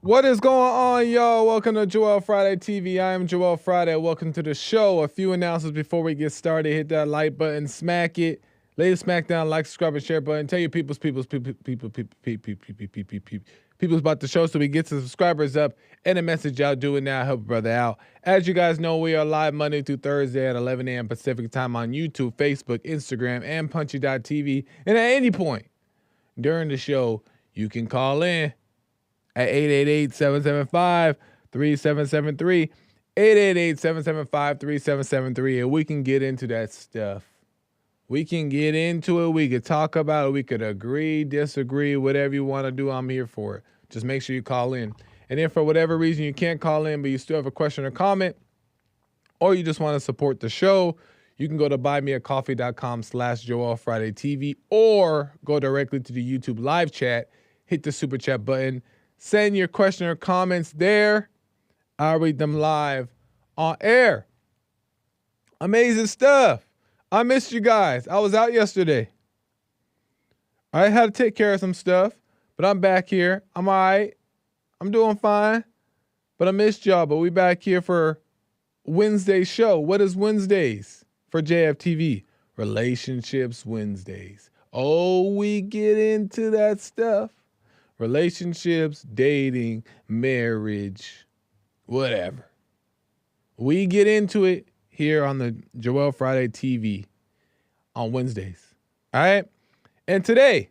What is going on, y'all? Welcome to Joel Friday TV. I am Joel Friday. Welcome to the show. A few announcements before we get started. Hit that like button, smack it. Ladies, smack down, like, subscribe, and share button. Tell your peoples about the show so we get some subscribers up. And a message y'all do it now. Help a brother out. As you guys know, we are live Monday through Thursday at 11 a.m. Pacific time on YouTube, Facebook, Instagram, and Punchy.tv. And at any point during the show, you can call in at 888-775-3773, 888-775-3773, and we can get into that stuff. We can get into it. We could talk about it. We could agree, disagree, whatever you want to do. I'm here for it. Just make sure you call in. And if for whatever reason you can't call in, but you still have a question or comment, or you just want to support the show, you can go to buymeacoffee.com/JoelFridayTV or go directly to the YouTube live chat, hit the super chat button, send your question or comments there. I'll read them live on air. Amazing stuff. I missed you guys. I was out yesterday. I had to take care of some stuff, but I'm back here. I'm all right. I'm doing fine, but I missed y'all. But we back here for Wednesday's show. What is Wednesdays for JFTV? Relationships Wednesdays. Oh, we get into that stuff. Relationships, dating, marriage, whatever. We get into it here on the Joel Friday TV on Wednesdays. All right? And today,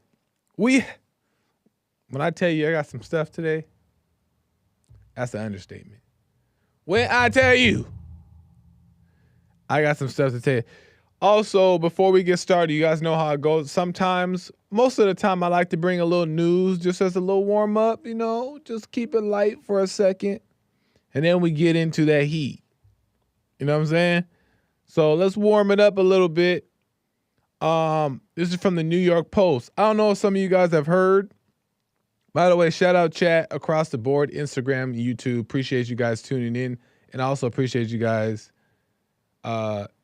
when I tell you I got some stuff today, that's an understatement. When I tell you I got some stuff to tell you. Also, before we get started, you guys know how it goes. Sometimes, most of the time, I like to bring a little news just as a little warm up, just keep it light for a second. And then we get into that heat. You know what I'm saying? So let's warm it up a little bit. This is from the New York Post. I don't know if some of you guys have heard. By the way, shout out chat across the board, Instagram, YouTube. Appreciate you guys tuning in. And I also appreciate you guys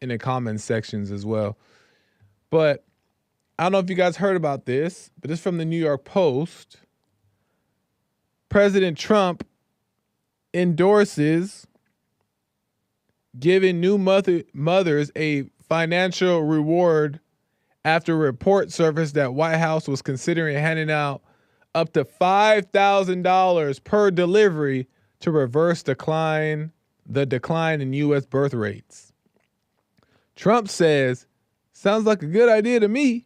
in the comments sections as well. But I don't know if you guys heard about this, but it's from the New York Post. President Trump endorses giving new mothers a financial reward after a report surfaced that White House was considering handing out up to $5,000 per delivery to reverse the decline in U.S. birth rates. Trump says, sounds like a good idea to me,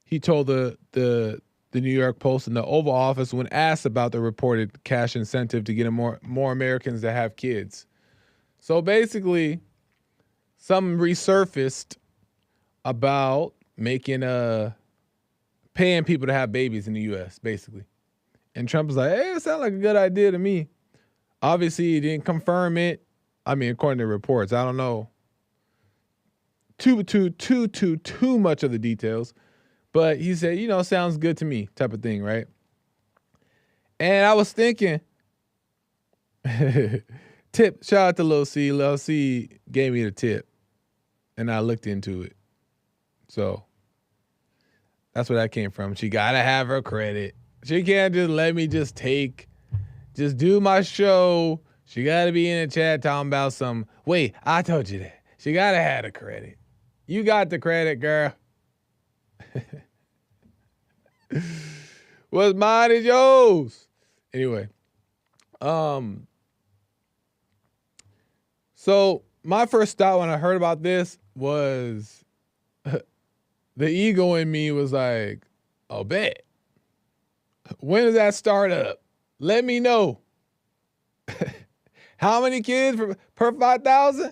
he told the New York Post in the Oval Office when asked about the reported cash incentive to get more Americans to have kids. So basically, something resurfaced about paying people to have babies in the U.S., basically. And Trump was like, hey, it sounds like a good idea to me. Obviously, he didn't confirm it. I mean, according to reports, I don't know too much of the details. But he said, sounds good to me type of thing, right? And I was thinking, tip, shout out to Lil C. Lil C gave me the tip, and I looked into it. So that's where that came from. She got to have her credit. She can't just let me just do my show. She got to be in the chat talking about wait, I told you that. She got to have the credit. You got the credit, girl. What's mine is yours. Anyway, so my first thought when I heard about this was the ego in me was like, oh, bet. When does that start up? Let me know. How many kids per 5,000?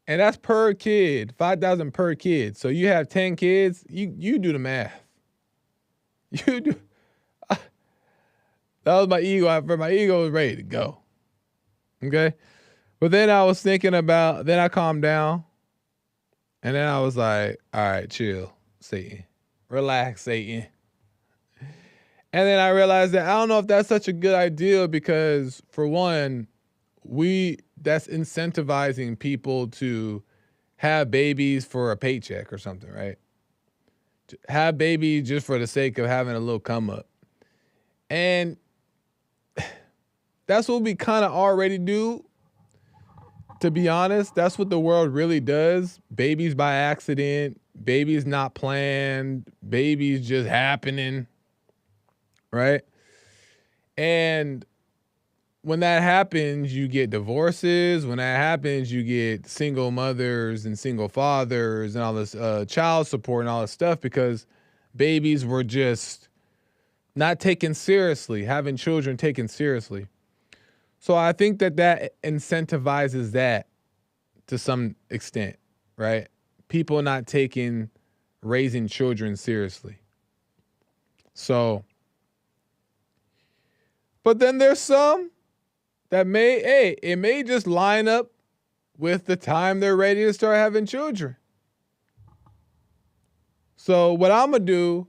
And that's per kid, 5,000 per kid. So you have 10 kids, you do the math. You do. That was my ego. My ego was ready to go. Okay? But then I was thinking then I calmed down. And then I was like, all right, chill, Satan. Relax, Satan. And then I realized that I don't know if that's such a good idea because, for one, that's incentivizing people to have babies for a paycheck or something, right? To have babies just for the sake of having a little come up. And that's what we kind of already do. To be honest, that's what the world really does. Babies by accident, babies not planned, babies just happening, right? And when that happens, you get divorces. When that happens, you get single mothers and single fathers and all this child support and all this stuff because babies were just not taken seriously, having children taken seriously. So I think that incentivizes that to some extent, right? People not taking raising children seriously. So, but then there's some that it may just line up with the time they're ready to start having children. So what I'm going to do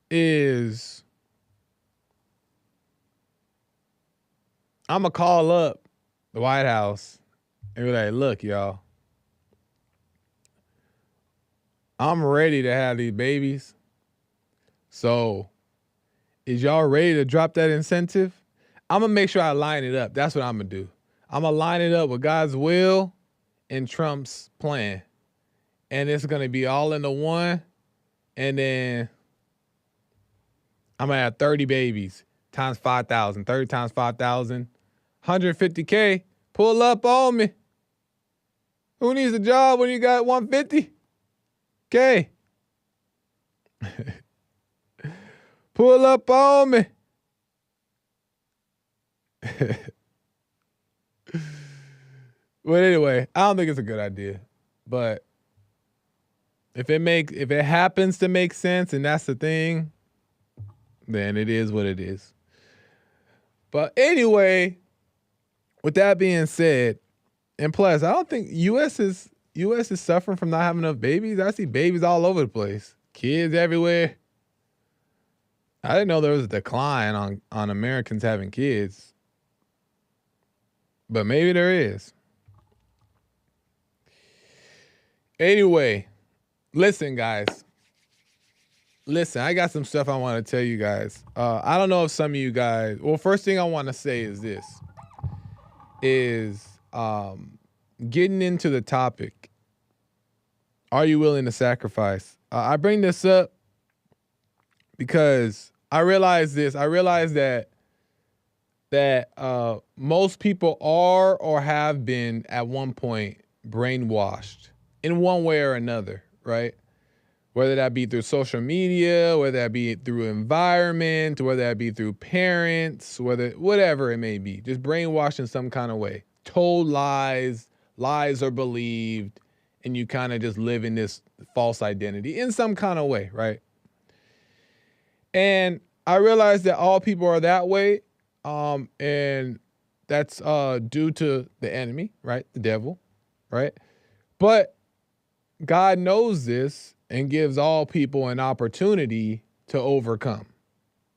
is I'm going to call up the White House and be like, look, y'all, I'm ready to have these babies. So is y'all ready to drop that incentive? I'm going to make sure I line it up. That's what I'm going to do. I'm going to line it up with God's will and Trump's plan. And it's going to be all into one. And then I'm going to have 30 babies times 5,000. 30 times 5,000. 150K. Pull up on me. Who needs a job when you got 150K? Pull up on me. But anyway, I don't think it's a good idea. But if it happens to make sense and that's the thing, then it is what it is. But anyway, with that being said, and plus, I don't think US is suffering from not having enough babies. I see babies all over the place. Kids everywhere. I didn't know there was a decline on Americans having kids. But maybe there is. Anyway, listen, guys. Listen, I got some stuff I want to tell you guys. I don't know if some of you guys... Well, first thing I want to say is this. Getting into the topic. Are you willing to sacrifice? I bring this up because I realize this. I realize that most people are or have been at one point brainwashed in one way or another, right? Whether that be through social media, whether that be through environment, whether that be through parents, whatever it may be, just brainwashed in some kind of way. Told lies are believed, and you kind of just live in this false identity in some kind of way, right? And I realize that all people are that way, and that's due to the enemy, right? The devil, right? But God knows this and gives all people an opportunity to overcome,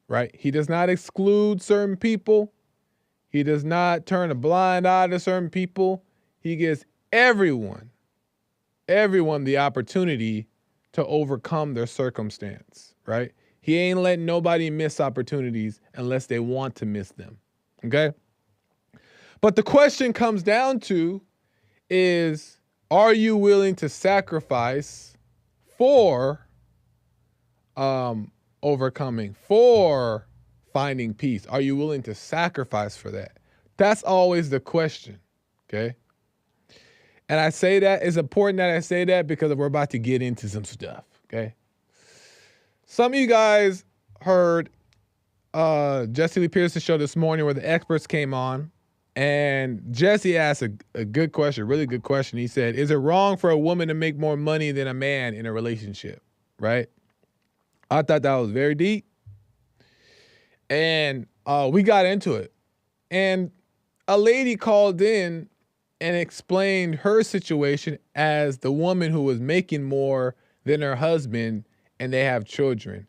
right? He does not exclude certain people. He does not turn a blind eye to certain people. He gives everyone the opportunity to overcome their circumstance, right? He ain't letting nobody miss opportunities unless they want to miss them, okay? But the question comes down to is, are you willing to sacrifice for overcoming, for finding peace? Are you willing to sacrifice for that? That's always the question, okay? And I say that, it's important that I say that because we're about to get into some stuff, okay? Some of you guys heard Jesse Lee Pearson's show this morning where the experts came on, and Jesse asked a good question, a really good question. He said, is it wrong for a woman to make more money than a man in a relationship, right? I thought that was very deep. And we got into it. And a lady called in and explained her situation as the woman who was making more than her husband and they have children.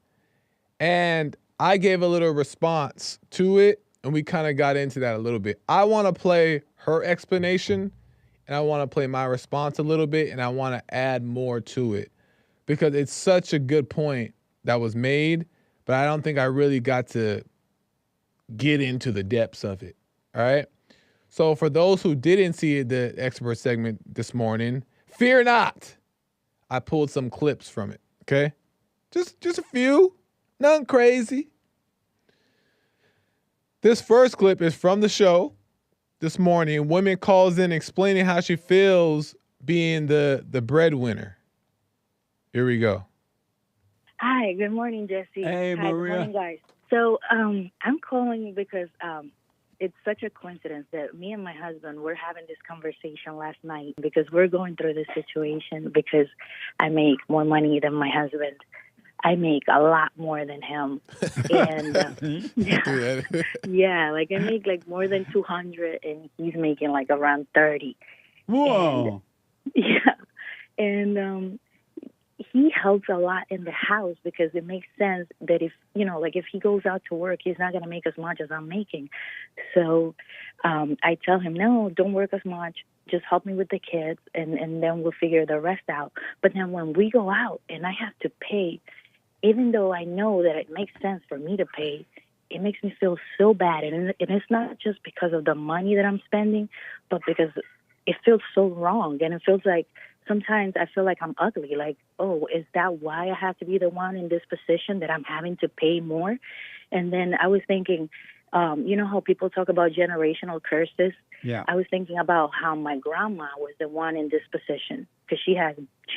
And I gave a little response to it, and we kind of got into that a little bit. I want to play her explanation, and I want to play my response a little bit, and I want to add more to it because it's such a good point that was made, but I don't think I really got to get into the depths of it. All right. So for those who didn't see the expert segment this morning, fear not. I pulled some clips from it. Okay. Just a few. Nothing crazy. This first clip is from the show this morning. Woman calls in explaining how she feels being the breadwinner. Here we go. Hi, good morning, Jesse. Hey, Hi, Maria. good morning, guys. So I'm calling because it's such a coincidence that me and my husband were having this conversation last night because we're going through this situation because I make more money than my husband. I make a lot more than him, and yeah, like I make like more than 200, and he's making like around 30. Whoa. And, yeah, and he helps a lot in the house because it makes sense that if, like if he goes out to work, he's not going to make as much as I'm making. So I tell him, no, don't work as much. Just help me with the kids, and then we'll figure the rest out. But then when we go out and I have to pay, even though I know that it makes sense for me to pay, it makes me feel so bad. And it's not just because of the money that I'm spending, but because it feels so wrong. And it feels like sometimes I feel like I'm ugly. Like, oh, is that why I have to be the one in this position that I'm having to pay more? And then I was thinking, you know how people talk about generational curses? Yeah. I was thinking about how my grandma was the one in this position because she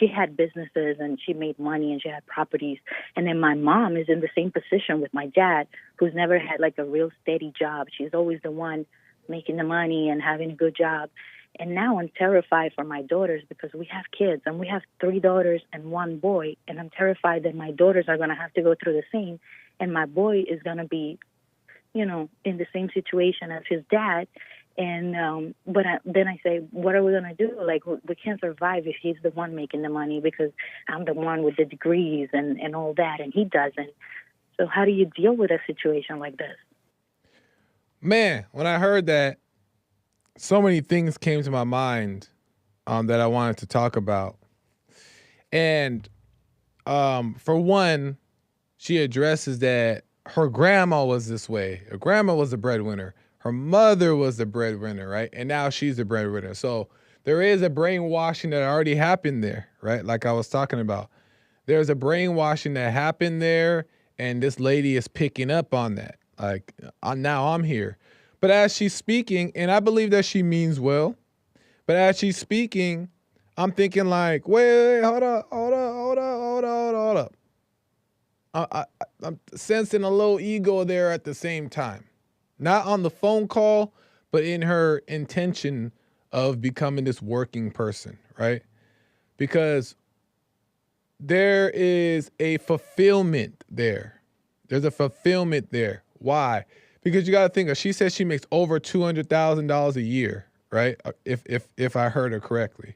had businesses and she made money and she had properties. And then my mom is in the same position with my dad, who's never had like a real steady job. She's always the one making the money and having a good job. And now I'm terrified for my daughters because we have kids and we have 3 daughters and 1 boy. And I'm terrified that my daughters are going to have to go through the same. And my boy is going to be, in the same situation as his dad. And then I say, what are we going to do? Like, we can't survive if he's the one making the money because I'm the one with the degrees and all that, and he doesn't. So how do you deal with a situation like this? Man, when I heard that, so many things came to my mind that I wanted to talk about. And for one, she addresses that her grandma was this way. Her grandma was the breadwinner. Her mother was the breadwinner, right? And now she's the breadwinner. So there is a brainwashing that already happened there, right? Like I was talking about. There's a brainwashing that happened there, and this lady is picking up on that. Like, now I'm here. But as she's speaking, and I believe that she means well, but as she's speaking, I'm thinking like, wait, hold up. I'm sensing a little ego there at the same time. Not on the phone call, but in her intention of becoming this working person, right? Because there is a fulfillment there. There's a fulfillment there. Why? Because you got to think of, she says she makes over $200,000 a year, right? If I heard her correctly,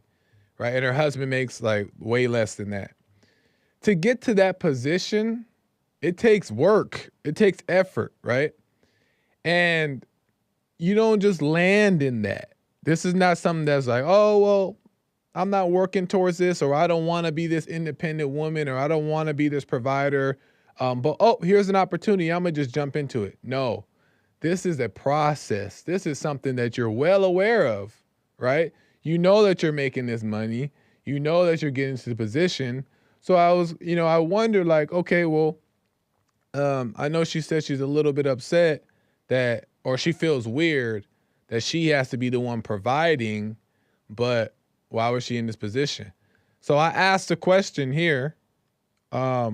right? And her husband makes like way less than that. To get to that position, it takes work. It takes effort, right? And you don't just land in that. This is not something that's like, oh, well, I'm not working towards this, or I don't want to be this independent woman, or I don't want to be this provider. But, oh, here's an opportunity. I'm going to just jump into it. No, this is a process. This is something that you're well aware of, right? You know that you're making this money. You know that you're getting to the position. So I wonder like, okay, well, I know she said she's a little bit upset that, or she feels weird that she has to be the one providing, but why was she in this position? So I asked a question here. I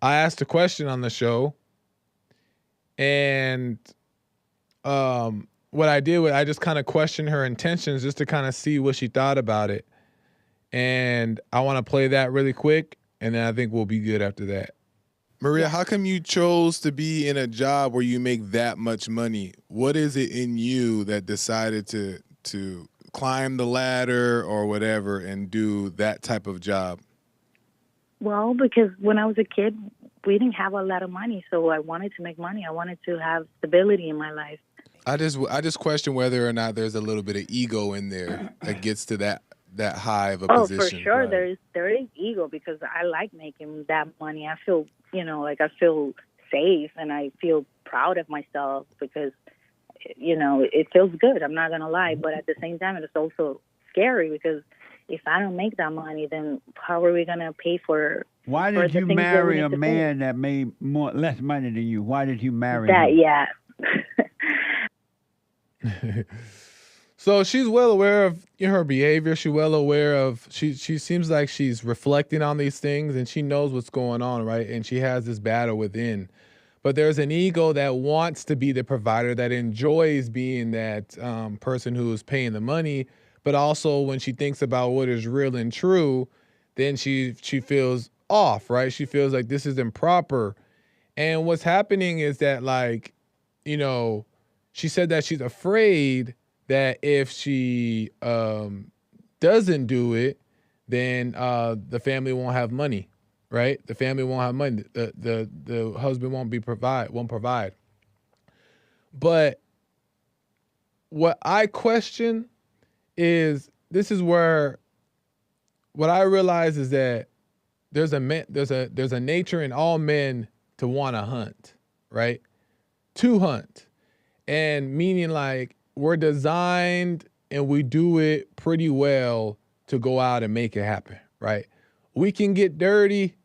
asked a question on the show, and what I did was I just kind of questioned her intentions just to kind of see what she thought about it. And I want to play that really quick, and then I think we'll be good after that. Maria, how come you chose to be in a job where you make that much money? What is it in you that decided to climb the ladder or whatever and do that type of job? Well, because when I was a kid, we didn't have a lot of money, so I wanted to make money. I wanted to have stability in my life. I just question whether or not there's a little bit of ego in there that gets to that high of a position. Oh, for sure, Right. there is ego because I like making that money. I feel, like I feel safe and I feel proud of myself because, it feels good. I'm not going to lie. But at the same time, it's also scary because if I don't make that money, then how are we going to pay for Why for did the you things that we marry need a to pay? man that made less money than you? Why did you marry That, him? yeah. So she's well aware of her behavior. She's well aware of she seems like she's reflecting on these things and she knows what's going on, right? And she has this battle within. But there's an ego that wants to be the provider, that enjoys being that person who is paying the money. But also when she thinks about what is real and true, then she feels off, right? She feels like this is improper. And what's happening is that, like, she said that she's afraid that if she doesn't do it, then the family won't have money, right? The family won't have money. The husband won't provide. But what I question is, this is where what I realize is that there's a nature in all men to want to hunt, right? To hunt. And meaning, like, we're designed and we do it pretty well to go out and make it happen, right? We can get dirty,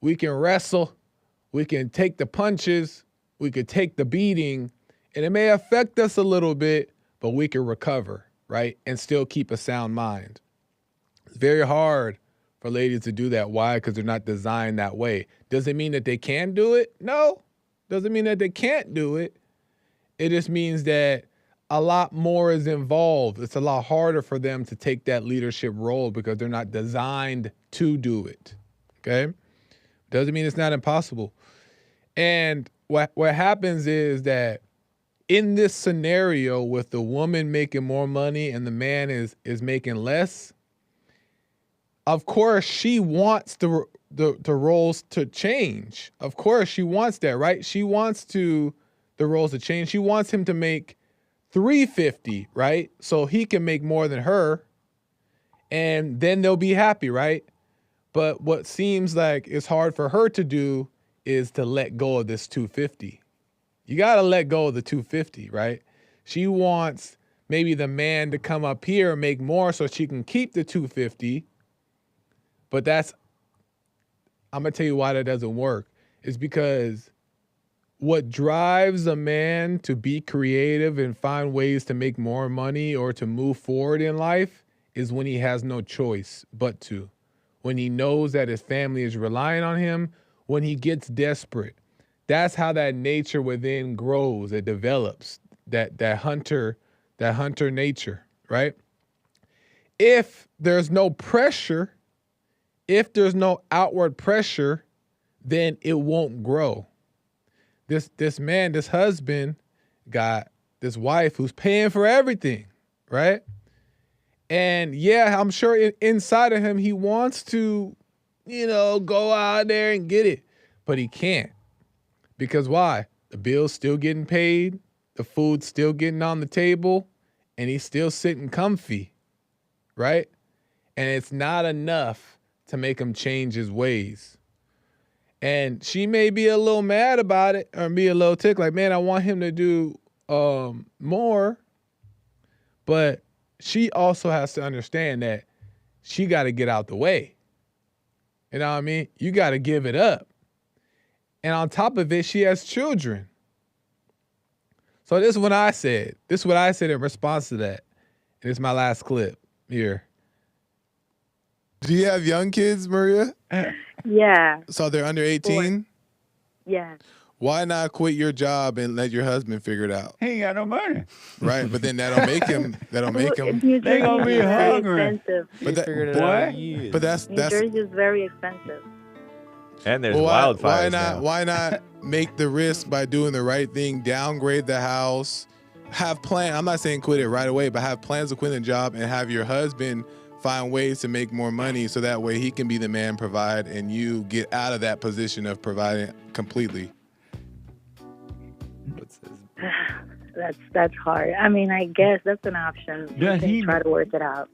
we can wrestle, we can take the punches, we could take the beating, and it may affect us a little bit, but we can recover, right? And still keep a sound mind. It's very hard for ladies to do that. Why? Because they're not designed that way. Does it mean that they can do it? No. Doesn't mean that they can't do it. It just means that a lot more is involved. It's a lot harder for them to take that leadership role because they're not designed to do it. Okay? Doesn't mean it's not impossible. And what happens is that in this scenario with the woman making more money and the man is making less, of course she wants the roles to change. Of course she wants that, right? She wants the roles to change. She wants him to make $350, right? So he can make more than her, and then they'll be happy, right? But what seems like it's hard for her to do is to let go of this $250. You got to let go of the $250, right? She wants maybe the man to come up here and make more so she can keep the $250. But I'm going to tell you why that doesn't work. It's because what drives a man to be creative and find ways to make more money or to move forward in life is when he has no choice but to. When he knows that his family is relying on him, when he gets desperate. That's how that nature within grows. It develops, that hunter nature, right? If there's no pressure, if there's no outward pressure, then it won't grow. This man, this husband, got this wife who's paying for everything, right? And yeah, I'm sure inside of him he wants to, go out there and get it, but he can't. Because why? The bill's still getting paid, the food's still getting on the table, and he's still sitting comfy, right? And it's not enough to make him change his ways. And she may be a little mad about it or be a little ticked, like, man, I want him to do more. But she also has to understand that she got to get out the way. You know what I mean? You got to give it up. And on top of it, she has children. So this is what I said. This is what I said in response to that. And it's my last clip here. Do you have young kids, Maria? Yeah. So they're under 18? Yeah. Why not quit your job and let your husband figure it out? He ain't got no money. Right, but then that'll make him. New They gonna Jersey be is very hungry. expensive. But that, figured it What? out in years. but that's New Jersey is very expensive. And there's well, wildfires why now. not? Why not make the risk by doing the right thing? Downgrade the house. Have plan. I'm not saying quit it right away, but have plans to quit the job and have your husband find ways to make more money so that way he can be the man, provide, and you get out of that position of providing completely. That's hard. I mean, I guess that's an option. You Does can he- try to work it out.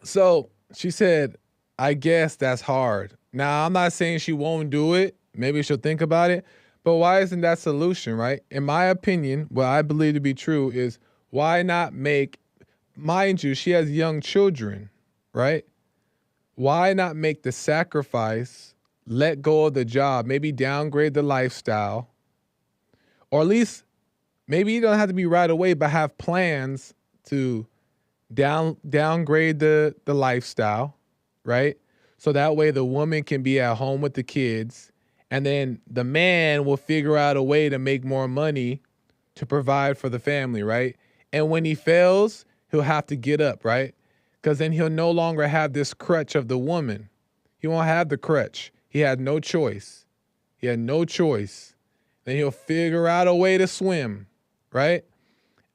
So she said, I guess that's hard. Now, I'm not saying she won't do it. maybe she'll think about it. But why isn't that solution, right? In my opinion, what I believe to be true is why not make, mind you, she has young children, right? Why not make the sacrifice, let go of the job, maybe downgrade the lifestyle, or at least maybe you don't have to be right away, but have plans to downgrade the lifestyle, right? So that way the woman can be at home with the kids, and then the man will figure out a way to make more money to provide for the family, right? And when he fails, he'll have to get up, right? Because then he'll no longer have this crutch of the woman. He won't have the crutch. He had no choice. He had no choice. Then he'll figure out a way to swim, right?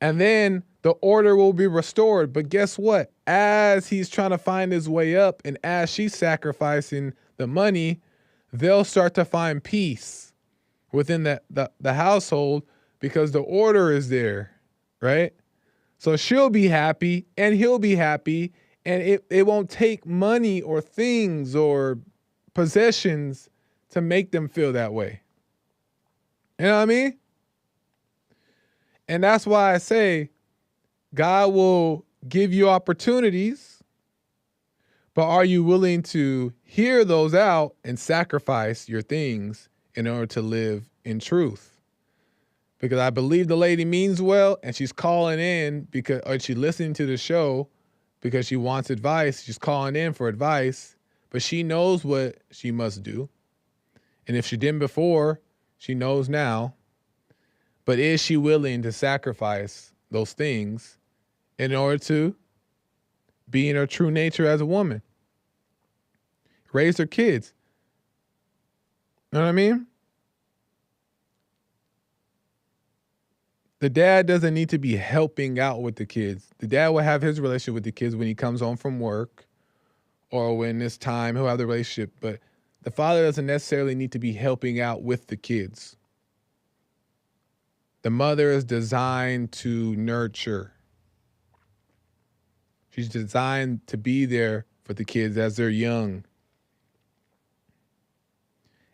And then the order will be restored. But guess what? As he's trying to find his way up and as she's sacrificing the money, they'll start to find peace within the household because the order is there, right? So she'll be happy and he'll be happy, and it won't take money or things or possessions to make them feel that way. You know what I mean? And that's why I say God will give you opportunities, but are you willing to hear those out and sacrifice your things in order to live in truth? Because I believe the lady means well, and she's calling in because, or she's listening to the show because she wants advice. She's calling in for advice, but she knows what she must do. And if she didn't before, she knows now. But is she willing to sacrifice those things in order to be in her true nature as a woman? Raise her kids. You know what I mean? The dad doesn't need to be helping out with the kids. The dad will have his relationship with the kids when he comes home from work or when it's time, he'll have the relationship. But the father doesn't necessarily need to be helping out with the kids. The mother is designed to nurture. She's designed to be there for the kids as they're young.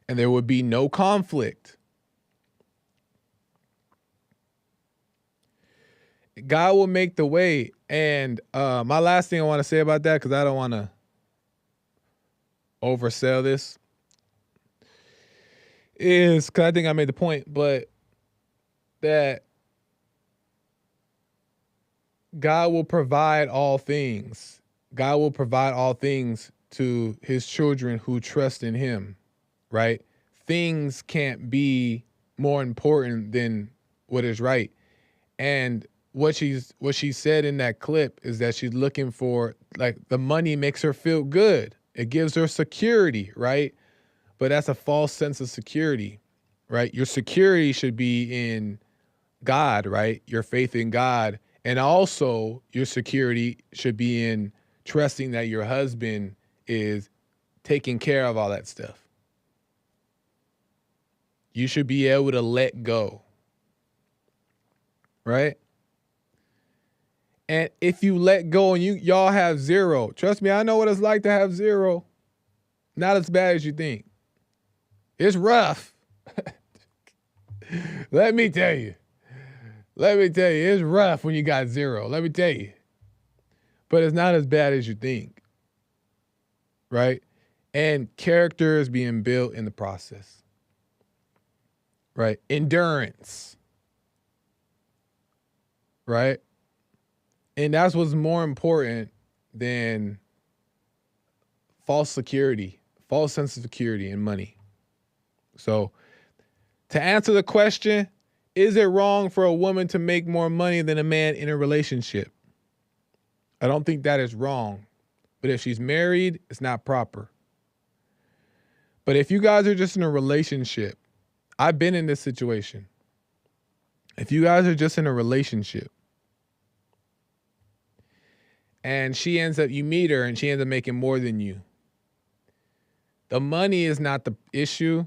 And there would be no conflict. God will make the way. And my last thing I want to say about that, because I don't want to oversell this, is, because I think I made the point, but that God will provide all things. God will provide all things to his children who trust in him, right? Things can't be more important than what is right. And what she said in that clip is that she's looking for, like, the money makes her feel good. It gives her security, right? But that's a false sense of security, right? Your security should be in God, right? Your faith in God. And also your security should be in trusting that your husband is taking care of all that stuff. You should be able to let go, right? And if you let go and y'all have zero, trust me, I know what it's like to have zero. Not as bad as you think. It's rough. Let me tell you. It's rough when you got zero. Let me tell you. But it's not as bad as you think, right? And character is being built in the process, right? Endurance, right? And that's what's more important than false security, false sense of security and money. So to answer the question, is it wrong for a woman to make more money than a man in a relationship? I don't think that is wrong. But if she's married, it's not proper. But if you guys are just in a relationship, I've been in this situation. If you guys are just in a relationship and you meet her and she ends up making more than you, the money is not the issue.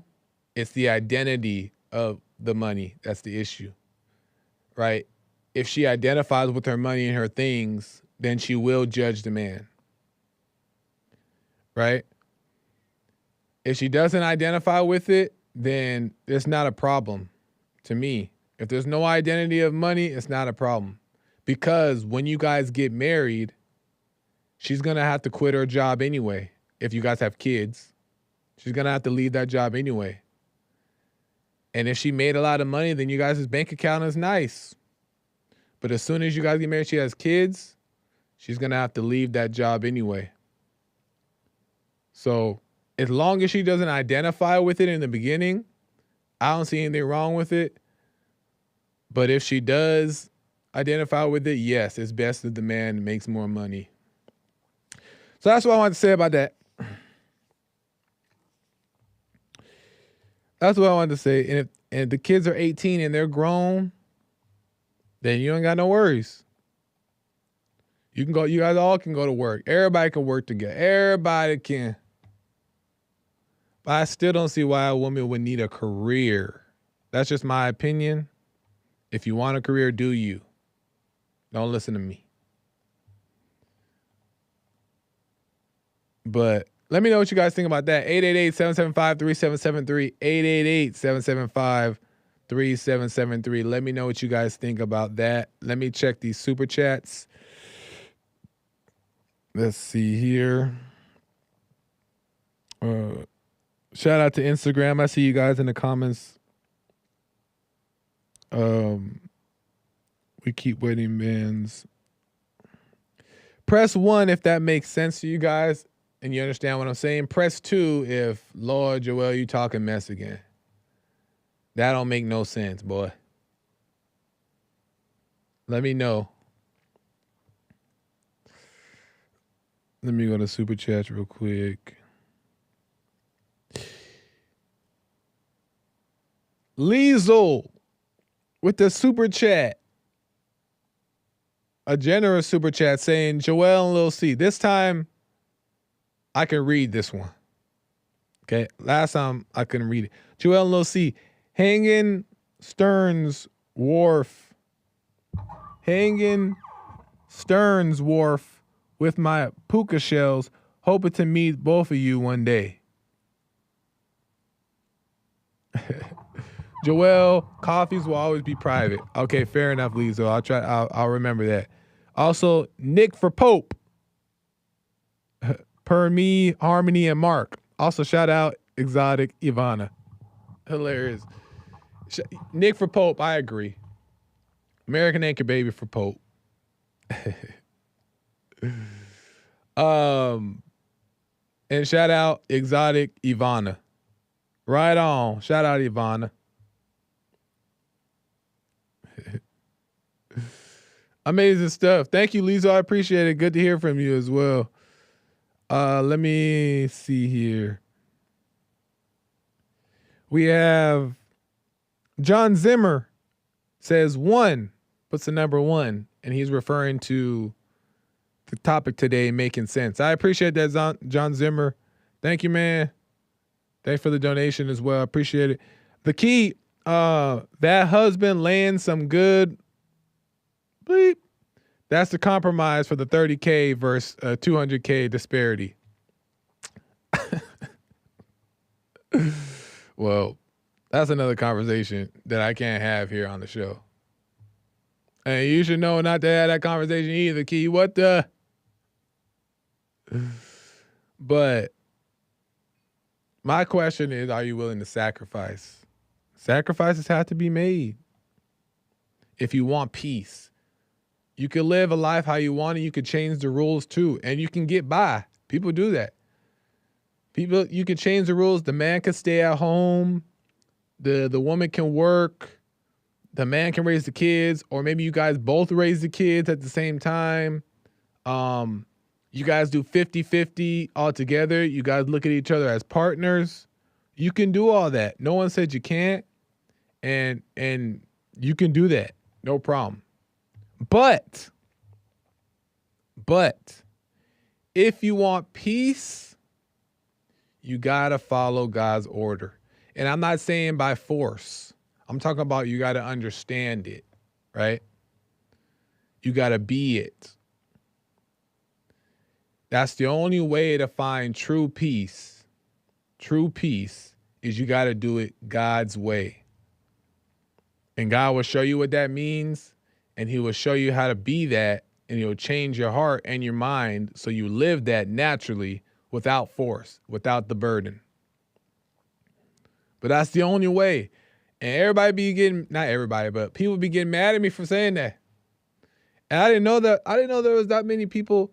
It's the identity of the money that's the issue, right? If she identifies with her money and her things, then she will judge the man, right? If she doesn't identify with it, then it's not a problem to me. If there's no identity of money, it's not a problem. Because when you guys get married, she's going to have to quit her job anyway. If you guys have kids, she's going to have to leave that job anyway. And if she made a lot of money, then you guys' bank account is nice. But as soon as you guys get married, she has kids, she's going to have to leave that job anyway. So as long as she doesn't identify with it in the beginning, I don't see anything wrong with it. But if she does identify with it, yes, it's best that the man makes more money. So that's what I wanted to say about that. That's what I wanted to say. And if the kids are 18 and they're grown, then you ain't got no worries. You can go. You guys all can go to work. Everybody can work together. Everybody can. But I still don't see why a woman would need a career. That's just my opinion. If you want a career, do you. Don't listen to me. But let me know what you guys think about that. 888-775-3773. 888-775-3773. Let me know what you guys think about that. Let me check these super chats. Let's see here. Shout out to Instagram. I see you guys in the comments. We keep waiting, bands. Press 1 if that makes sense to you guys and you understand what I'm saying. Press 2 if, Lord Joel, you talking mess again. That don't make no sense, boy. Let me know. Let me go to Super Chat real quick. Liesel with the Super Chat. A generous Super Chat saying, Joel and Lil C. This time, I can read this one. Okay? Last time, I couldn't read it. Joel and Lil C. Hanging Stearns Wharf. Hanging Stearns Wharf with my puka shells, hoping to meet both of you one day. Joel, coffees will always be private. Okay, fair enough, Lizo. I'll remember that. Also, Nick for Pope. Per me, Harmony, and Mark. Also, shout out Exotic Ivana. Hilarious. Nick for Pope, I agree. American Anchor Baby for Pope. And shout out Exotic Ivana. Right on. Shout out Ivana. Amazing stuff. Thank you, Lizo. I appreciate it. Good to hear from you as well. Let me see here. We have John Zimmer says 1, puts the number 1, and he's referring to the topic today, making sense. I appreciate that, John Zimmer. Thank you, man. Thanks for the donation as well. Appreciate it. The key, that husband laying some good bleep. That's the compromise for the 30K versus 200K disparity. Well, that's another conversation that I can't have here on the show. And you should know not to have that conversation either, Key. What the? But my question is, are you willing to sacrifice? Sacrifices have to be made. If you want peace, you can live a life how you want it. You can change the rules too, and you can get by. People do that. You can change the rules. The man can stay at home. The woman can work. The man can raise the kids, or maybe you guys both raise the kids at the same time. You guys do 50-50 all together. You guys look at each other as partners. You can do all that. No one said you can't, and you can do that. No problem. But if you want peace, you gotta follow God's order. And I'm not saying by force. I'm talking about you gotta understand it, right? You gotta be it. That's the only way to find true peace. True peace is you got to do it God's way. And God will show you what that means, and he will show you how to be that, and he'll change your heart and your mind so you live that naturally without force, without the burden. But that's the only way. And everybody be getting, not everybody, but people be getting mad at me for saying that. And I didn't know there was that many people.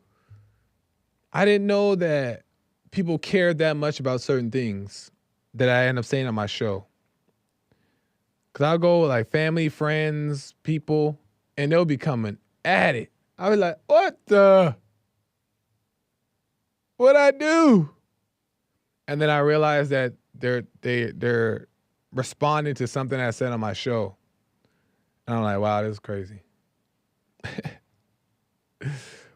I didn't know that people cared that much about certain things that I end up saying on my show. Cause I'll go with like family, friends, people, and they'll be coming at it. I'll be like, what'd I do? And then I realized that they're responding to something I said on my show. And I'm like, wow, this is crazy.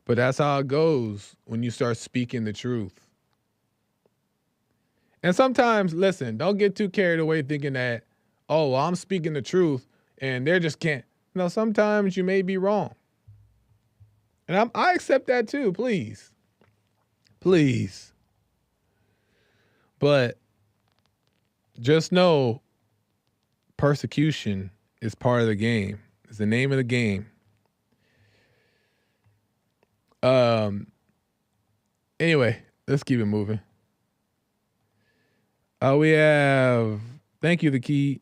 But that's how it goes when you start speaking the truth. And sometimes, listen, don't get too carried away thinking that, oh, well, I'm speaking the truth and they just can't. No, sometimes you may be wrong. And I accept that too, please. Please. But just know persecution is part of the game. It's the name of the game. Anyway, let's keep it moving. We have, thank you, The Key.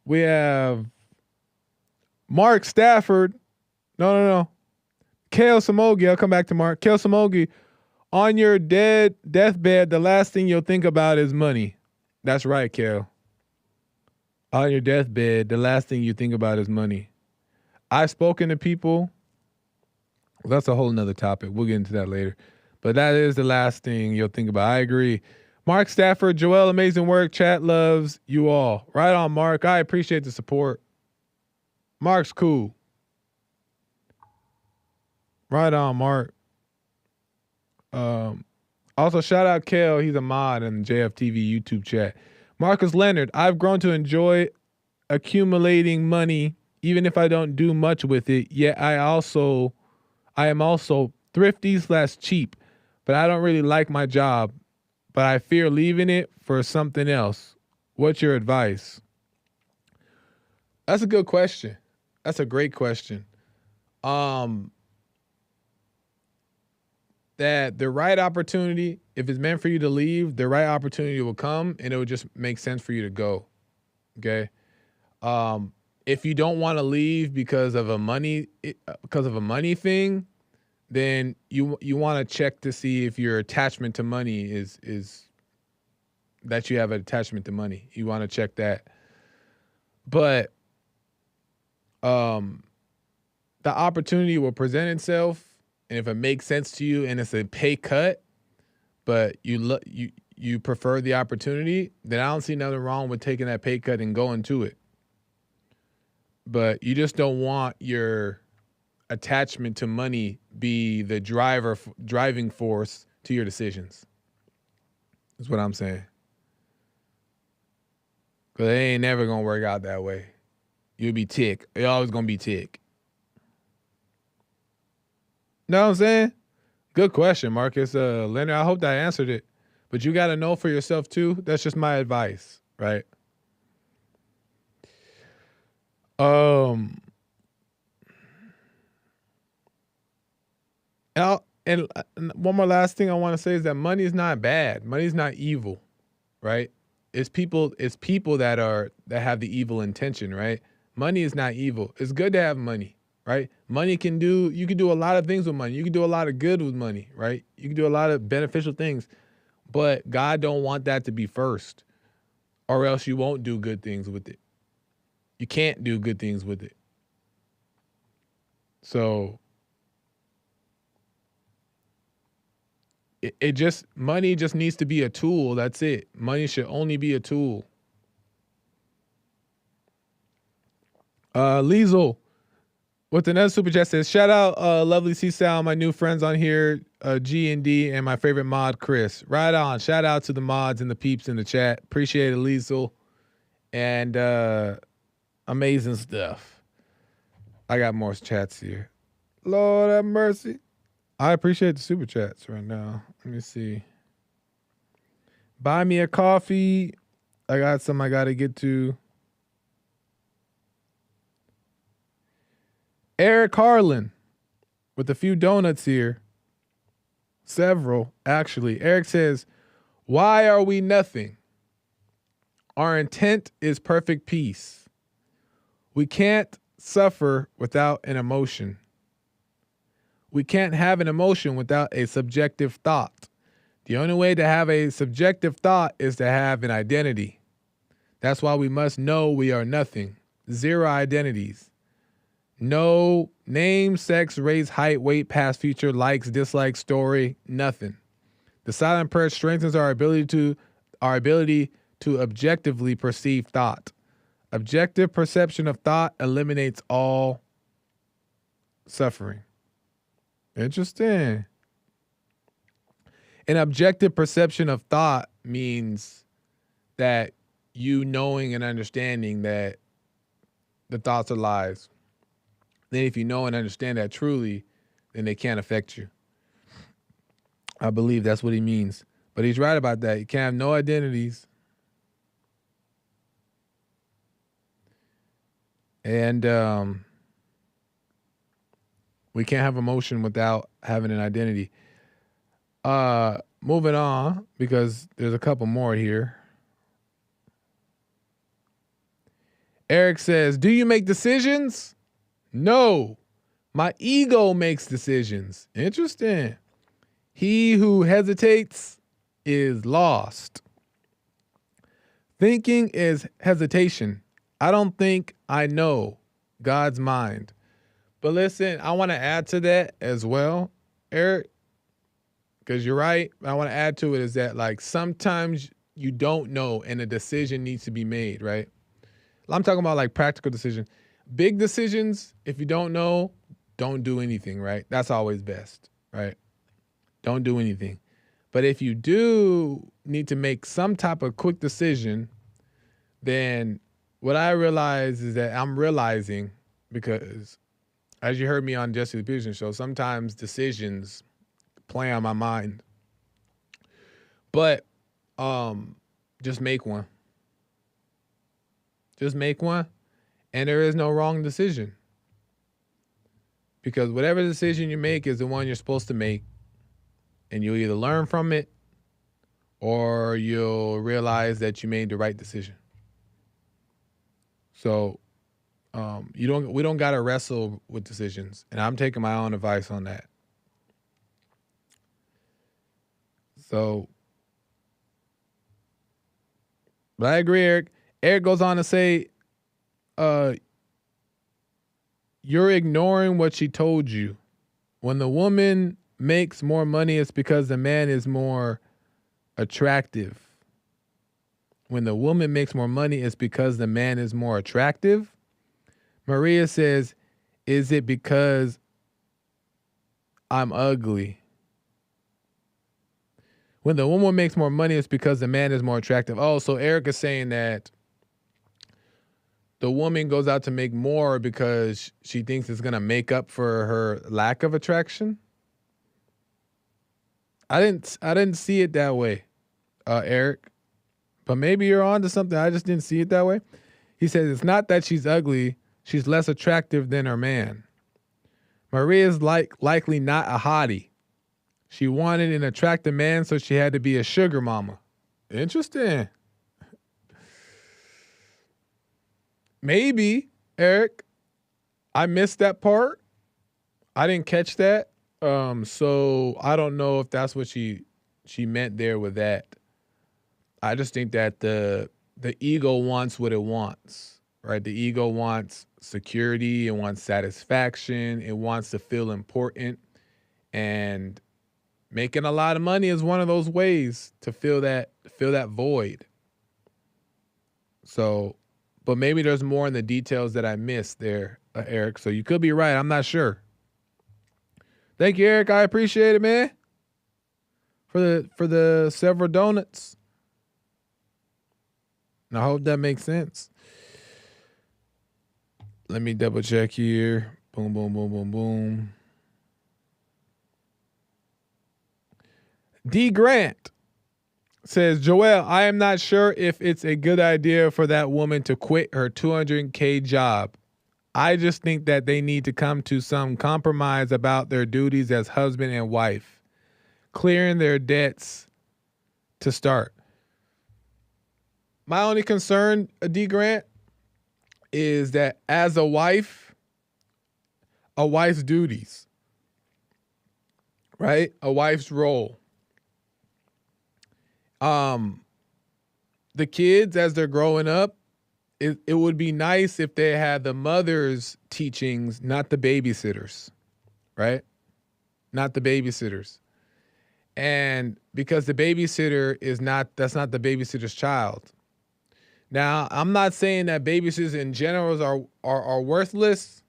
We have Mark Stafford. No. Kale Samogi. I'll come back to Mark. Kale Samogi. On your deathbed, the last thing you'll think about is money. That's right, Kale. On your deathbed, the last thing you think about is money. I've spoken to people. Well, that's a whole nother topic. We'll get into that later. But that is the last thing you'll think about. I agree. Mark Stafford, Joel, amazing work. Chat loves you all. Right on, Mark. I appreciate the support. Mark's cool. Right on, Mark. Also, shout out Kale. He's a mod in the JFTV YouTube chat. Marcus Leonard, I've grown to enjoy accumulating money, even if I don't do much with it. Yet I am also thrifty/cheap, but I don't really like my job, but I fear leaving it for something else. What's your advice? That's a good question. That's a great question. That the right opportunity, if it's meant for you to leave, the right opportunity will come and it will just make sense for you to go. Okay. If you don't want to leave because of a money thing, then you want to check to see if your attachment to money is that you have an attachment to money. You want to check that. But the opportunity will present itself. And if it makes sense to you and it's a pay cut, but you prefer the opportunity, then I don't see nothing wrong with taking that pay cut and going to it. But you just don't want your attachment to money be the driving force to your decisions. That's what I'm saying. Because it ain't never going to work out that way. You'll be tick. You're always going to be tick. Know what I'm saying? Good question, Marcus. Leonard, I hope that I answered it. But you got to know for yourself, too. That's just my advice, right? And one more last thing I want to say is that money is not bad. Money is not evil, right? It's people that have the evil intention, right? Money is not evil. It's good to have money. Right? You can do a lot of things with money. You can do a lot of good with money, right? You can do a lot of beneficial things, but God don't want that to be first, or else you won't do good things with it. You can't do good things with it. So money just needs to be a tool. That's it. Money should only be a tool. Liesel with another super chat says, shout out Lovely C-Sound, my new friends on here, G&D, and my favorite mod, Chris. Right on. Shout out to the mods and the peeps in the chat. Appreciate it, Liesel. And amazing stuff. I got more chats here. Lord have mercy. I appreciate the super chats right now. Let me see. Buy me a coffee. I got some I got to get to. Eric Harlan with a few donuts here. Several, actually. Eric says, why are we nothing? Our intent is perfect peace. We can't suffer without an emotion. We can't have an emotion without a subjective thought. The only way to have a subjective thought is to have an identity. That's why we must know we are nothing. Zero identities. No name, sex, race, height, weight, past, future, likes, dislikes, story, nothing. The silent prayer strengthens our ability to objectively perceive thought. Objective perception of thought eliminates all suffering. Interesting. An objective perception of thought means that you knowing and understanding that the thoughts are lies. Then if you know and understand that truly, then they can't affect you. I believe that's what he means. But he's right about that. You can't have no identities. And we can't have emotion without having an identity. Moving on, because there's a couple more here. Eric says, do you make decisions? No. My ego makes decisions. Interesting. He who hesitates is lost. Thinking is hesitation. I don't think I know God's mind. But listen, I want to add to that as well, Eric, because you're right. I want to add to it is that like sometimes you don't know and a decision needs to be made, right? I'm talking about like practical decisions. Big decisions, if you don't know, don't do anything, right? That's always best, right? Don't do anything. But if you do need to make some type of quick decision, then what I realize is that I'm realizing, because as you heard me on Jesse the Peterson show, sometimes decisions play on my mind. But just make one. Just make one. And there is no wrong decision. Because whatever decision you make is the one you're supposed to make. And you'll either learn from it or you'll realize that you made the right decision. So we don't gotta wrestle with decisions. And I'm taking my own advice on that. So, but I agree, Eric. Eric goes on to say, you're ignoring what she told you. When the woman makes more money, it's because the man is more attractive. When the woman makes more money, it's because the man is more attractive. Maria says, is it because I'm ugly? When the woman makes more money, it's because the man is more attractive. Oh, so Eric is saying that the woman goes out to make more because she thinks it's going to make up for her lack of attraction. I didn't see it that way, Eric. But maybe you're on to something. I just didn't see it that way. He says it's not that she's ugly. She's less attractive than her man. Maria's likely not a hottie. She wanted an attractive man, so she had to be a sugar mama. Interesting. Maybe, Eric. I missed that part. I didn't catch that. So I don't know if that's what she meant there with that. I just think that the ego wants what it wants, right? The ego wants security, it wants satisfaction, it wants to feel important, and making a lot of money is one of those ways to fill that void. So, but maybe there's more in the details that I missed there, Eric. So you could be right. I'm not sure. Thank you, Eric. I appreciate it, man. For the several donuts. And I hope that makes sense. Let me double check here. Boom, boom, boom, boom, boom. D. Grant says, Joel, I am not sure if it's a good idea for that woman to quit her $200K job. I just think that they need to come to some compromise about their duties as husband and wife, clearing their debts to start. My only concern, D. Grant, is that as a wife's duties, right? A wife's role. The kids, as they're growing up, it would be nice if they had the mother's teachings, not the babysitters, right? Not the babysitters. And because the babysitter that's not the babysitter's child. Now, I'm not saying that babysitters in general are worthless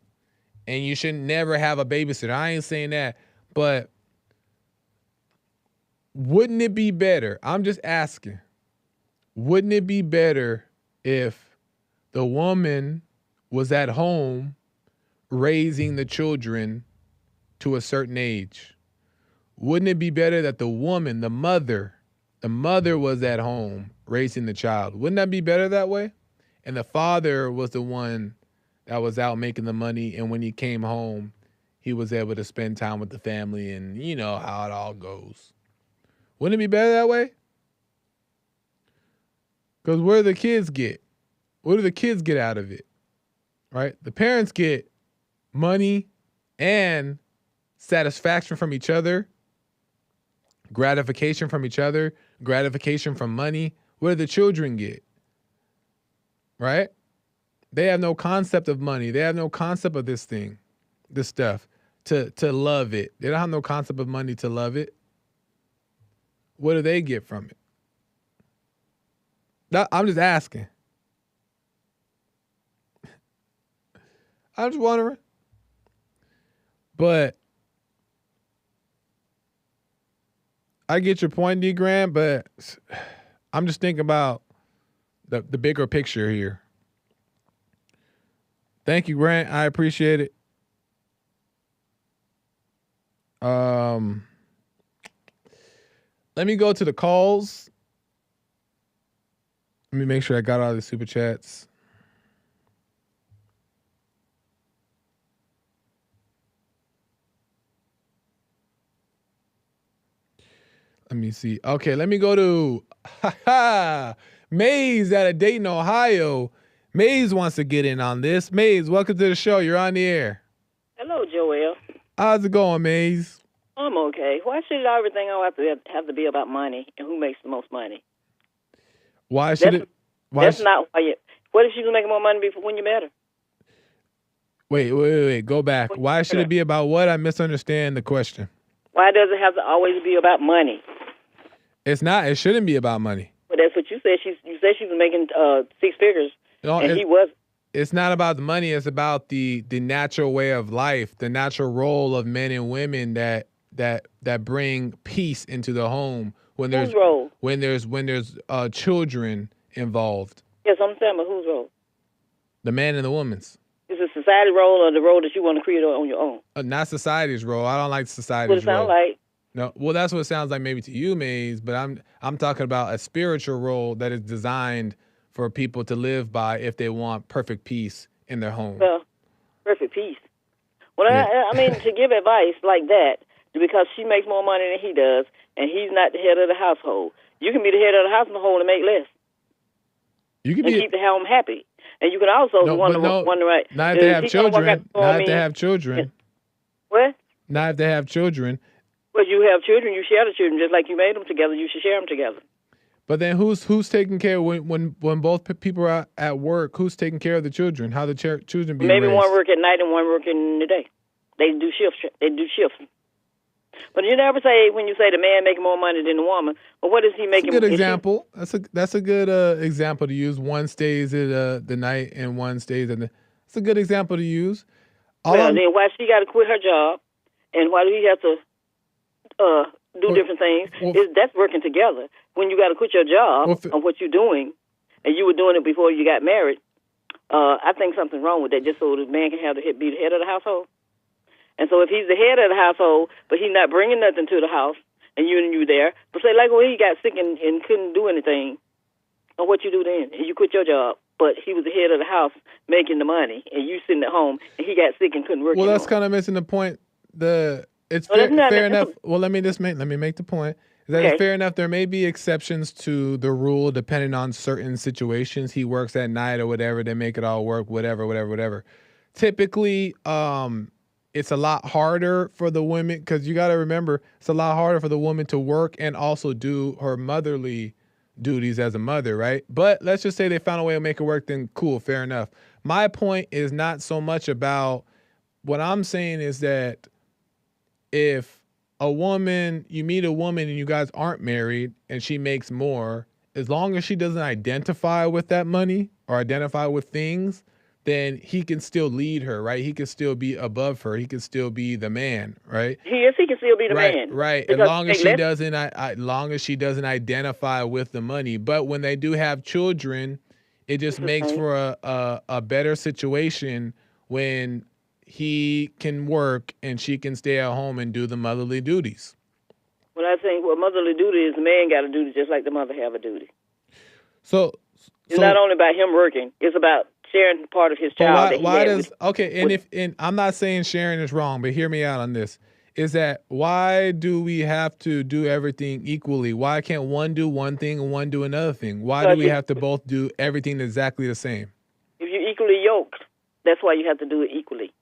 and you should never have a babysitter. I ain't saying that. But wouldn't it be better? I'm just asking. Wouldn't it be better if the woman was at home raising the children to a certain age? Wouldn't it be better that the woman, the mother was at home raising the child? Wouldn't that be better that way? And the father was the one that was out making the money, and when he came home, he was able to spend time with the family, and you know how it all goes. Wouldn't it be better that way? Because what do the kids get? What do the kids get out of it? Right? The parents get money and satisfaction from each other, gratification from each other, gratification from money. What do the children get? Right? They have no concept of money. They have no concept of this thing, this stuff, to love it. They don't have no concept of money to love it. What do they get from it? I'm just asking. I'm just wondering. But I get your point, D. Grant, but I'm just thinking about the bigger picture here. Thank you, Grant. I appreciate it. Let me go to the calls. Let me make sure I got all the super chats. Let me see. Okay, let me go to Maze out of Dayton, Ohio. Maze wants to get in on this. Maze, welcome to the show. You're on the air. Hello, Joel. How's it going, Maze? I'm okay. Why should everything have to be about money and who makes the most money? Why should it? That's not why you. What if she was making more money before when you met her? Wait. Go back. Why should it be about what? I misunderstand the question. Why does it have to always be about money? It's not. It shouldn't be about money. Well, that's what you said. You said she was making 6 figures, and he was. It's not about the money. It's about the natural way of life, the natural role of men and women that bring peace into the home when there's whose role? when there's children involved. Yes, I'm saying, but whose role? The man and the woman's. Is it society role or the role that you want to create on your own? Not society's role. I don't like society's role. What it sound like? No, well, that's what it sounds like maybe to you, Maze. But I'm talking about a spiritual role that is designed for people to live by if they want perfect peace in their home. Well, perfect peace. Well, yeah. I mean, to give advice like that, because she makes more money than he does, and he's not the head of the household. You can be the head of the household and make less. You can keep the home happy. And you can also wonder right. Not if they have children. Not if they have children. What? Not if they have children. Well, you have children, you share the children. Just like you made them together, you should share them together. But then who's taking care when both people are at work? Who's taking care of the children? How the children be Maybe raised? One work at night and one work in the day. They do shifts. But you never say when you say the man making more money than the woman. But what is he making? That's a good example. That's a good example to use. One stays at the night and one stays at the. It's a good example to use. Then why she got to quit her job, and why do he have to do different things? That's working together. When you got to quit your job on what you're doing, and you were doing it before you got married, I think something's wrong with that. Just so the man can be the head of the household. And so if he's the head of the household, but he's not bringing nothing to the house, and you there. But say like when he got sick and couldn't do anything, or what you do then? And you quit your job, but he was the head of the house making the money, and you sitting at home, and he got sick and couldn't work. Well, that's kind of missing the point. It's fair enough. Well, let me make the point. It's fair enough. There may be exceptions to the rule depending on certain situations. He works at night or whatever. They make it all work, whatever. Typically, it's a lot harder for the women because you got to remember it's a lot harder for the woman to work and also do her motherly duties as a mother, right? But let's just say they found a way to make it work, then cool, fair enough. My point is not so much about what I'm saying is that if you meet a woman and you guys aren't married and she makes more, as long as she doesn't identify with that money or identify with things, then he can still lead her, right? He can still be above her. He can still be the man, right? Yes, he can still be the man. Right. As long as she doesn't identify with the money. But when they do have children, it just makes for a better situation when he can work and she can stay at home and do the motherly duties. Well, I think what motherly duty is, the man got a duty just like the mother have a duty. So it's not only about him working; it's about sharing part of his child. And I'm not saying sharing is wrong, but hear me out on this. Is that why do we have to do everything equally? Why can't one do one thing and one do another thing? Why do we have to both do everything exactly the same? If you're equally yoked, that's why you have to do it equally.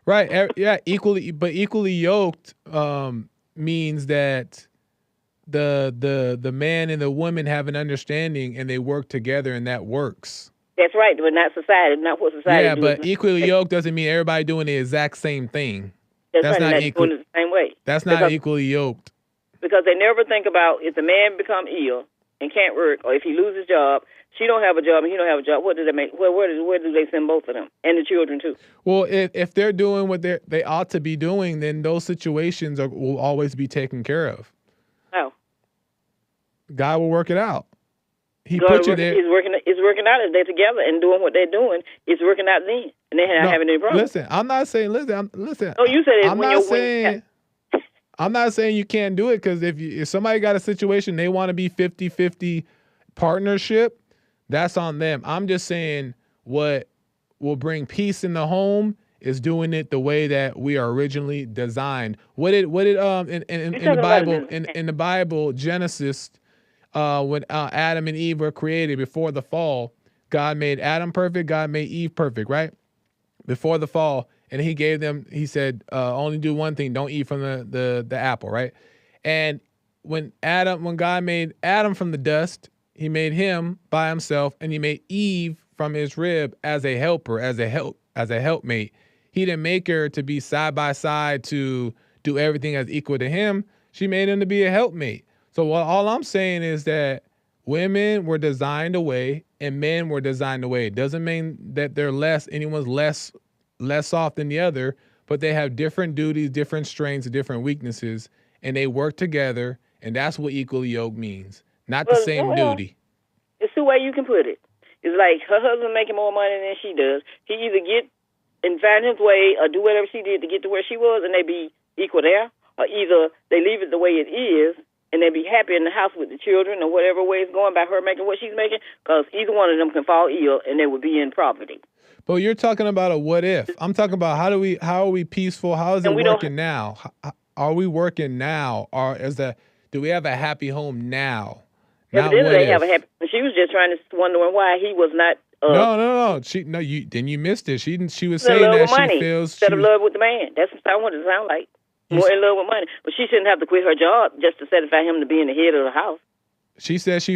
Right. Yeah. Equally yoked means that the man and the woman have an understanding and they work together and that works. That's right, but not society, not what society. Yeah, but equally yoked doesn't mean everybody doing the exact same thing. That's right, not doing it the same way. That's not equally yoked. Because they never think about if the man become ill and can't work, or if he loses his job, she don't have a job and he don't have a job. What do they make? Where do they send both of them and the children too? Well, if they're doing what they ought to be doing, then those situations will always be taken care of. How? God will work it out. He put you there. It's working out if they're together and doing what they're doing. It's working out then, and they're not having any problems. Listen, I'm not saying. Listen. Oh, you said it. I'm not saying you can't do it because if somebody got a situation they want to be 50-50 partnership, that's on them. I'm just saying what will bring peace in the home is doing it the way that we are originally designed. What did in the Bible Genesis, when Adam and Eve were created before the fall, God made Adam perfect, God made Eve perfect, right? Before the fall, and he said, only do one thing, don't eat from the apple, right? And when God made Adam from the dust, he made him by himself, and he made Eve from his rib as a helper, as a helpmate. He didn't make her to be side by side to do everything as equal to him. She made him to be a helpmate. So all I'm saying is that women were designed away and men were designed away. It doesn't mean that anyone's less off than the other, but they have different duties, different strengths, different weaknesses, and they work together, and that's what equally yoked means. Not the same duty. It's the way you can put it. It's like her husband making more money than she does. He either get and find his way or do whatever she did to get to where she was, and they be equal there, or either they leave it the way it is, and they be happy in the house with the children or whatever way it's going by her making what she's making, because either one of them can fall ill and they would be in poverty. But you're talking about a what if. I'm talking about how are we peaceful? How is it working now? Are we working now? Or do we have a happy home now? Evidently they have a happy. She was just wondering why he was not. No. You missed it. She was saying that she feels instead of love with the man. That's what I wanted to sound like. More in love with money. But she shouldn't have to quit her job just to satisfy him to be in the head of the house. She said she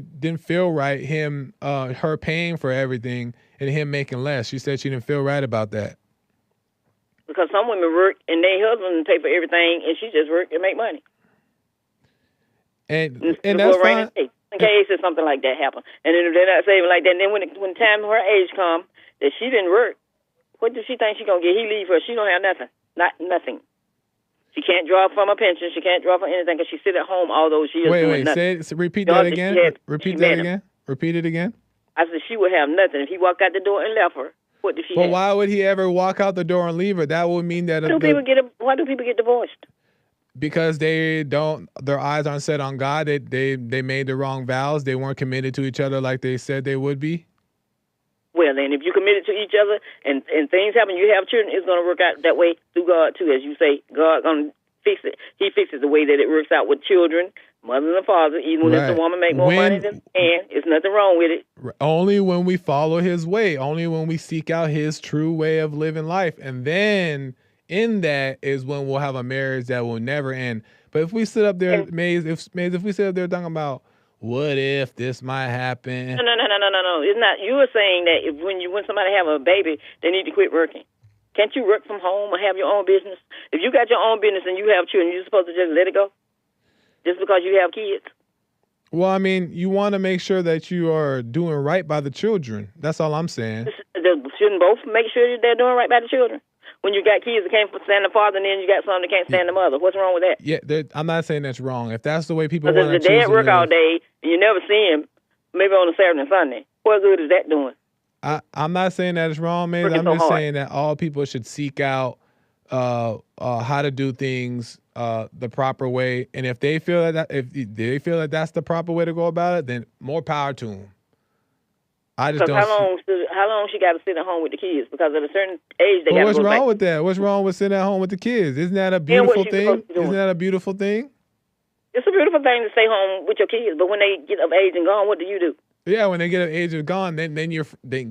didn't feel right, her paying for everything and him making less. She said she didn't feel right about that. Because some women work and their husband pay for everything and she just work and make money. And that's fine. In case if something like that happen. And then if they're not saving like that, and then when time her age come that she didn't work, what does she think she gonna get? He leave her. She don't have nothing. Nothing. She can't draw from a pension. She can't draw from anything because she sit at home all those years. Repeat that again. Repeat it again. I said she would have nothing if he walked out the door and left her. What did she have? Why would he ever walk out the door and leave her? That would mean that why do people get divorced? Because their eyes aren't set on God. They made the wrong vows. They weren't committed to each other like they said they would be. Well, then, if you're committed to each other and things happen, you have children, it's going to work out that way through God, too. As you say, God going to fix it. He fixes the way that it works out with children, mother and father, even if the woman make more money than the man. There's nothing wrong with it. Only when we follow his way. Only when we seek out his true way of living life. And then in that is when we'll have a marriage that will never end. But if we sit up there, Maze, if we sit up there talking about, what if this might happen? No. It's not. You were saying that when somebody have a baby, they need to quit working. Can't you work from home or have your own business? If you got your own business and you have children, you're supposed to just let it go? Just because you have kids? Well, I mean, you want to make sure that you are doing right by the children. That's all I'm saying. Shouldn't both make sure that they're doing right by the children? When you got kids that can't stand the father, and then you got some that can't stand the mother. What's wrong with that? Yeah, I'm not saying that's wrong. If that's the way people want to choose to live. The dad work all day, and you never see him, maybe on a Saturday and Sunday. What good is that doing? I'm not saying that it's wrong, man. I'm just saying that all people should seek out how to do things the proper way, and if they feel that that's the proper way to go about it, then more power to them. I just don't. How long she got to sit at home with the kids? Because at a certain age, they got to go back. What's wrong with that? What's wrong with sitting at home with the kids? Isn't that a beautiful thing? Isn't that a beautiful thing? It's a beautiful thing to stay home with your kids, but when they get of age and gone, what do you do? Yeah, when they get of age and gone, then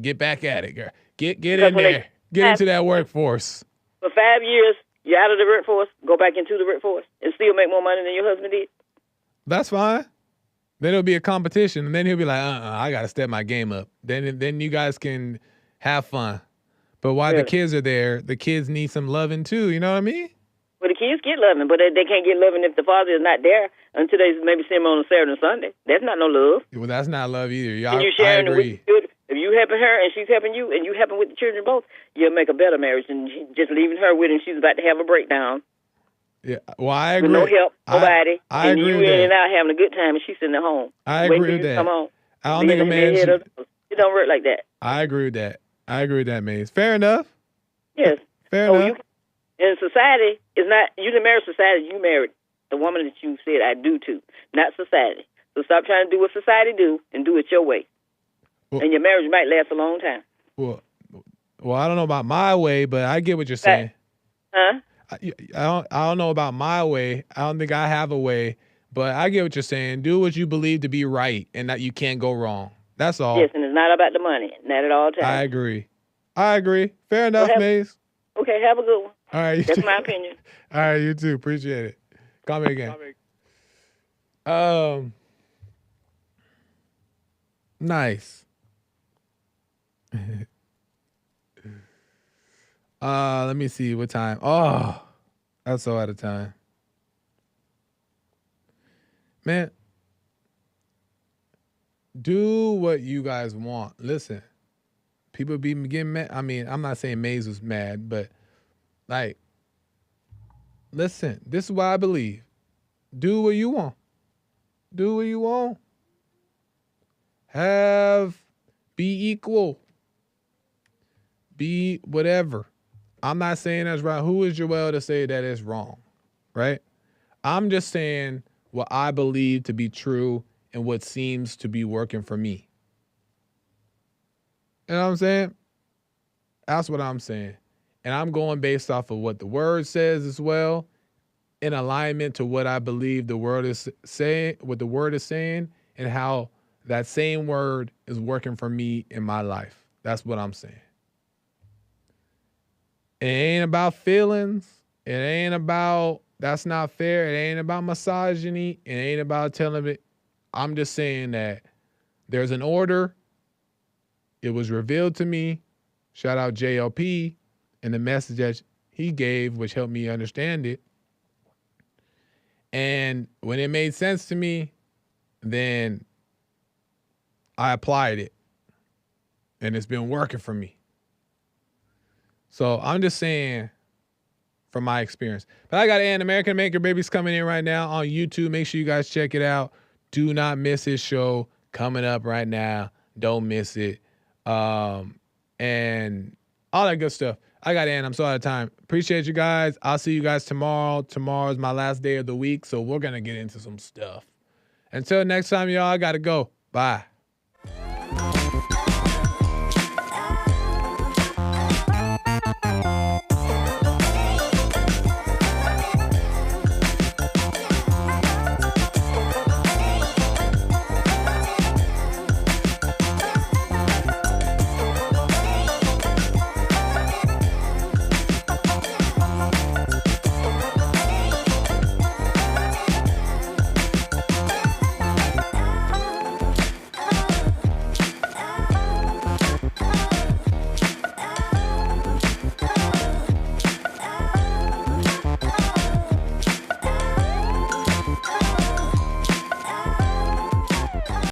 get back at it, girl. Get in there. Get into that workforce. For 5 years, you're out of the workforce. Go back into the workforce and still make more money than your husband did. That's fine. Then it'll be a competition, and then he'll be like, I got to step my game up. Then you guys can have fun. But while the kids are there, the kids need some loving too. You know what I mean? Well, the kids get loving, but they can't get loving if the father is not there until they maybe see him on a Saturday and Sunday. That's not no love. Well, that's not love either. And you sharing with the children. If you helping her and she's helping you, and you helping with the children both, you'll make a better marriage than just leaving her with him. She's about to have a breakdown. Yeah, well, I agree. With no help, nobody. I agree you with in that. and out having a good time, and she's sitting at home. I agree with that. Come on. I don't think a man should. It don't work like that. I agree with that, Maze. Fair enough. Yes. Fair enough. And society is not, you didn't marry society, you married the woman that you said I do to, not society. So stop trying to do what society do and do it your way. Well, and your marriage might last a long time. Well, I don't know about my way, but I get what you're saying. Huh? I don't know about my way. I don't think I have a way, but I get what you're saying. Do what you believe to be right and that you can't go wrong. That's all. Yes, and it's not about the money. Not at all times. I agree. Fair enough, Maze. Okay, have a good one. All right. That's my opinion. All right, you too. Appreciate it. Call me again. Nice. Let me see what time. Oh, that's so out of time. Man, do what you guys want. Listen, people be getting mad. I mean, I'm not saying Maze was mad, but like, listen, this is what I believe. Do what you want. Do what you want. Be equal. Be whatever. I'm not saying that's right. Who is Joel to say that it's wrong, right? I'm just saying what I believe to be true and what seems to be working for me. You know what I'm saying? That's what I'm saying. And I'm going based off of what the word says as well, in alignment to what I believe the word is saying, what the word is saying, and how that same word is working for me in my life. That's what I'm saying. It ain't about feelings. It ain't about that's not fair. It ain't about misogyny. It ain't about telling it. I'm just saying that there's an order. It was revealed to me. Shout out JLP and the message that he gave, which helped me understand it. And when it made sense to me, then I applied it. And it's been working for me. So I'm just saying from my experience. But I got an American Maker Babies coming in right now on YouTube. Make sure you guys check it out. Do not miss his show coming up right now. Don't miss it. And all that good stuff. I got to end. I'm so out of time. Appreciate you guys. I'll see you guys tomorrow. Tomorrow's my last day of the week, so we're going to get into some stuff. Until next time, y'all, I got to go. Bye.